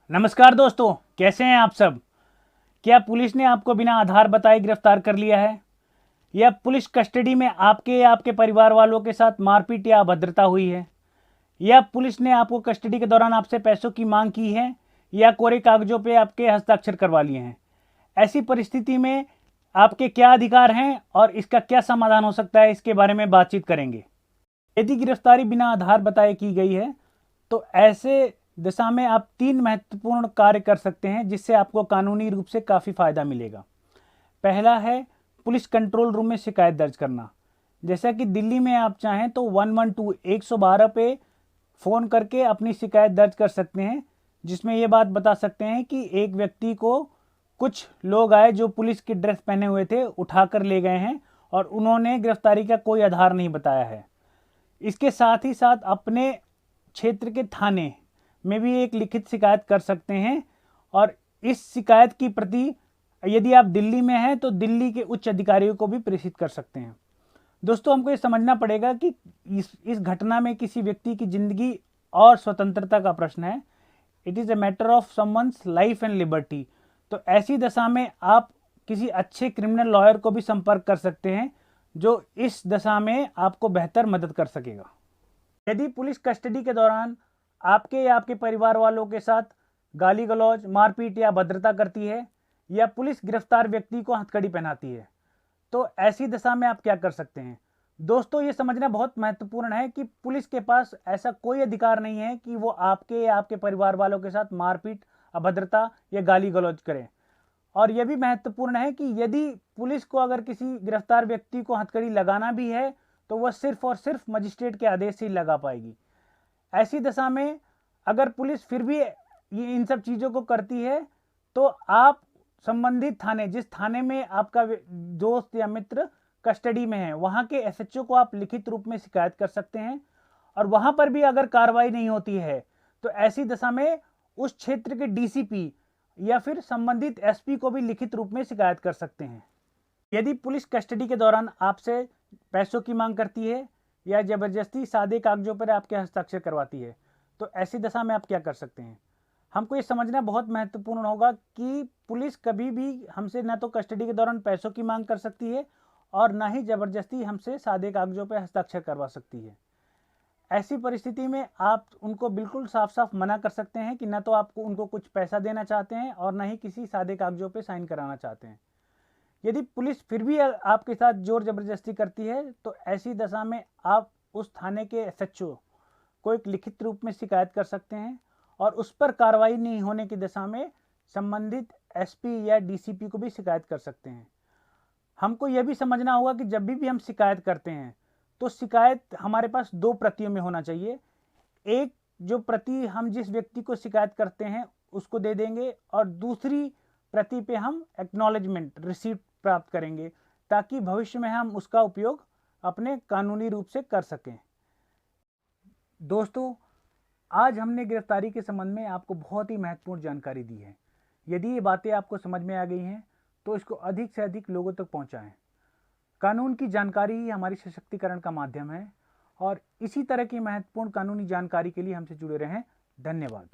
नमस्कार दोस्तों, कैसे हैं आप सब। क्या पुलिस ने आपको बिना आधार बताए गिरफ्तार कर लिया है, या पुलिस कस्टडी में आपके या आपके परिवार वालों के साथ मारपीट या अभद्रता हुई है, या पुलिस ने आपको कस्टडी के दौरान आपसे पैसों की मांग की है, या कोरे कागजों पे आपके हस्ताक्षर करवा लिए हैं। ऐसी परिस्थिति में आपके क्या अधिकार हैं और इसका क्या समाधान हो सकता है, इसके बारे में बातचीत करेंगे। यदि गिरफ्तारी बिना आधार बताए की गई है तो ऐसे दिशा में आप 3 महत्वपूर्ण कार्य कर सकते हैं जिससे आपको कानूनी रूप से काफ़ी फ़ायदा मिलेगा। पहला है पुलिस कंट्रोल रूम में शिकायत दर्ज करना। जैसा कि दिल्ली में आप चाहें तो 112 112 पे फ़ोन करके अपनी शिकायत दर्ज कर सकते हैं, जिसमें ये बात बता सकते हैं कि एक व्यक्ति को कुछ लोग आए जो पुलिस की ड्रेस पहने हुए थे, उठाकर ले गए हैं और उन्होंने गिरफ्तारी का कोई आधार नहीं बताया है। इसके साथ ही साथ अपने क्षेत्र के थाने में भी एक लिखित शिकायत कर सकते हैं, और इस शिकायत की प्रति यदि आप दिल्ली में हैं तो दिल्ली के उच्च अधिकारियों को भी प्रेषित कर सकते हैं। दोस्तों, हमको ये समझना पड़ेगा कि इस घटना में किसी व्यक्ति की जिंदगी और स्वतंत्रता का प्रश्न है। It is a matter of someone's life and liberty. तो ऐसी दशा में आप किसी अच्छे क्रिमिनल लॉयर को भी संपर्क कर सकते हैं जो इस दशा में आपको बेहतर मदद कर सकेगा। यदि पुलिस कस्टडी के दौरान आपके या आपके परिवार वालों के साथ गाली गलौज, मारपीट या भद्रता करती है, या पुलिस गिरफ्तार व्यक्ति को हथकड़ी पहनाती है, तो ऐसी दशा में आप क्या कर सकते हैं। दोस्तों, ये समझना बहुत महत्वपूर्ण है कि पुलिस के पास ऐसा कोई अधिकार नहीं है कि वो आपके या आपके परिवार वालों के साथ मारपीट, अभद्रता या गाली गलौज करें। और यह भी महत्वपूर्ण है कि यदि पुलिस को अगर किसी गिरफ्तार व्यक्ति को हथकड़ी लगाना भी है तो वह सिर्फ और सिर्फ मजिस्ट्रेट के आदेश से ही लगा पाएगी। ऐसी दशा में अगर पुलिस फिर भी ये इन सब चीज़ों को करती है तो आप संबंधित थाने, जिस थाने में आपका दोस्त या मित्र कस्टडी में है, वहाँ के एसएचओ को आप लिखित रूप में शिकायत कर सकते हैं। और वहाँ पर भी अगर कार्रवाई नहीं होती है तो ऐसी दशा में उस क्षेत्र के डीसीपी या फिर संबंधित एसपी को भी लिखित रूप में शिकायत कर सकते हैं। यदि पुलिस कस्टडी के दौरान आपसे पैसों की मांग करती है या ज़बरदस्ती सादे कागजों पर आपके हस्ताक्षर करवाती है, तो ऐसी दशा में आप क्या कर सकते हैं। हमको ये समझना बहुत महत्वपूर्ण होगा कि पुलिस कभी भी हमसे न तो कस्टडी के दौरान पैसों की मांग कर सकती है और ना ही ज़बरदस्ती हमसे सादे कागजों पर हस्ताक्षर करवा सकती है। ऐसी परिस्थिति में आप उनको बिल्कुल साफ साफ मना कर सकते हैं कि न तो आपको उनको कुछ पैसा देना चाहते हैं और ना ही किसी सादे कागजों पर साइन कराना चाहते हैं। यदि पुलिस फिर भी आपके साथ जोर जबरदस्ती करती है तो ऐसी दशा में आप उस थाने के एसएचओ को एक लिखित रूप में शिकायत कर सकते हैं, और उस पर कार्रवाई नहीं होने की दशा में संबंधित एसपी या डीसीपी को भी शिकायत कर सकते हैं। हमको यह भी समझना होगा कि जब भी हम शिकायत करते हैं तो शिकायत हमारे पास 2 प्रतियों में होना चाहिए। एक जो प्रति हम जिस व्यक्ति को शिकायत करते हैं उसको दे देंगे, और दूसरी प्रति पे हम एक्नॉलेजमेंट रिसीप्ट प्राप्त करेंगे, ताकि भविष्य में हम उसका उपयोग अपने कानूनी रूप से कर सकें। दोस्तों, आज हमने गिरफ्तारी के संबंध में आपको बहुत ही महत्वपूर्ण जानकारी दी है। यदि ये बातें आपको समझ में आ गई हैं तो इसको अधिक से अधिक लोगों तक पहुंचाएं। कानून की जानकारी ही हमारी सशक्तिकरण का माध्यम है, और इसी तरह की महत्वपूर्ण कानूनी जानकारी के लिए हमसे जुड़े रहें। धन्यवाद।